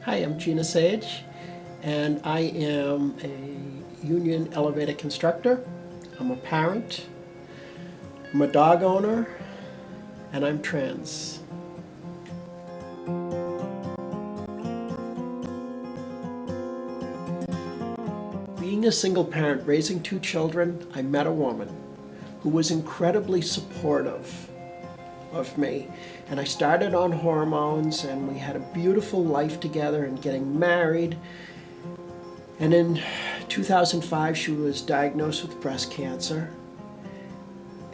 Hi, I'm Gina Sage, and I am a union elevator constructor. I'm a parent, I'm a dog owner, and I'm trans. Being a single parent, raising two children, I met a woman who was incredibly supportive of me. And I started on hormones, and we had a beautiful life together and getting married. And in 2005, she was diagnosed with breast cancer.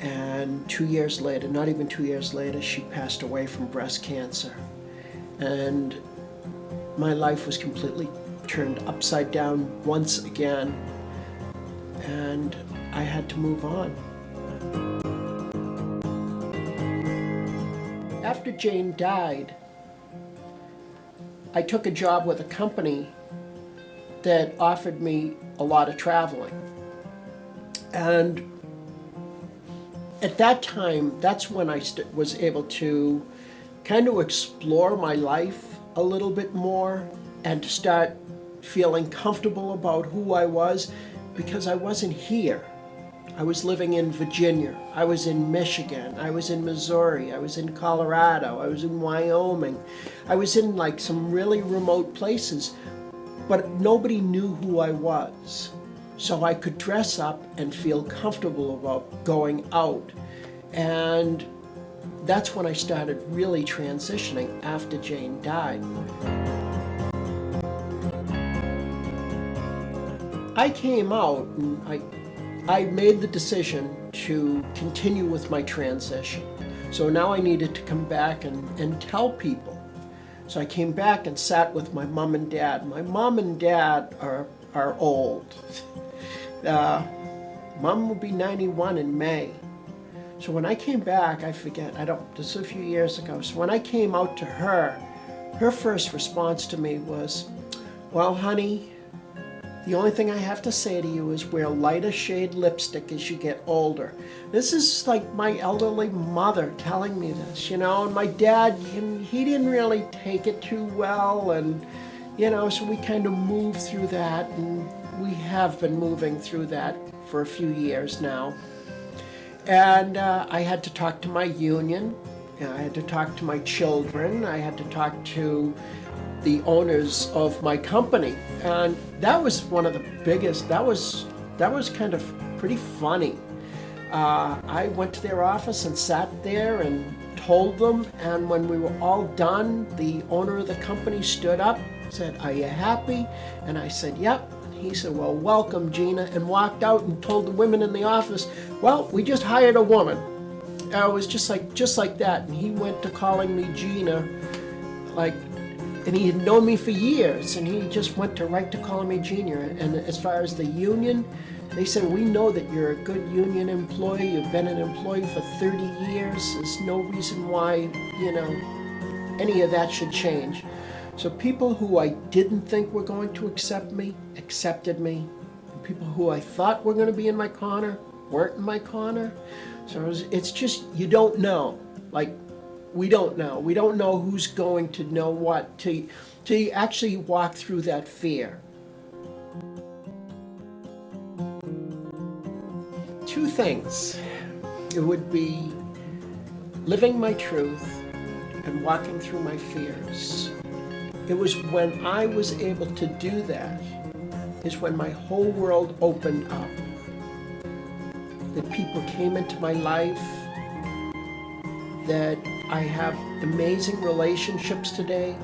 And 2 years later, not even 2 years later, she passed away from breast cancer. And my life was completely turned upside down once again. And I had to move on. After Jane died, I took a job with a company that offered me a lot of traveling. And at that time, that's when I was able to kind of explore my life a little bit more and to start feeling comfortable about who I was, because I wasn't here. I was living in Virginia, I was in Michigan, I was in Missouri, I was in Colorado, I was in Wyoming. I was in like some really remote places, but nobody knew who I was. So I could dress up and feel comfortable about going out. And that's when I started really transitioning after Jane died. I came out and I made the decision to continue with my transition. So now I needed to come back and tell people. So I came back and sat with my mom and dad. My mom and dad are old. Mom will be 91 in May. So when I came back, this was a few years ago. So when I came out to her, her first response to me was, "Well, honey, the only thing I have to say to you is wear lighter shade lipstick as you get older." This is like my elderly mother telling me this, and my dad, he didn't really take it too well, and, so we kind of moved through that, and we have been moving through that for a few years now. And I had to talk to my union, I had to talk to my children, I had to talk to the owners of my company, and that was one of the biggest. That was kind of pretty funny. I went to their office and sat there and told them, and when we were all done, the owner of the company stood up, said, "Are you happy?" And I said, "Yep." He said, "Well, welcome, Gina," and walked out and told the women in the office, "Well, we just hired a woman." And it was just like that, and he went to calling me Gina, and he had known me for years, and he just went right to calling me Gina. And as far as the union, they said, "We know that you're a good union employee. You've been an employee for 30 years. There's no reason why, any of that should change." So people who I didn't think were going to accept me, accepted me. And people who I thought were going to be in my corner, weren't in my corner. So it's just, you don't know. We don't know. We don't know who's going to know what till you actually walk through that fear. Two things. It would be living my truth and walking through my fears. It was when I was able to do that, is when my whole world opened up. That people came into my life, that I have amazing relationships today.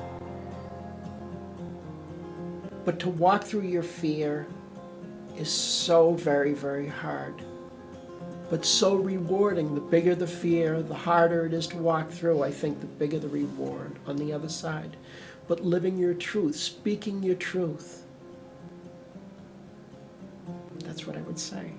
But to walk through your fear is so very, very hard, but so rewarding. The bigger the fear, the harder it is to walk through. I think the bigger the reward on the other side. But living your truth, speaking your truth, that's what I would say.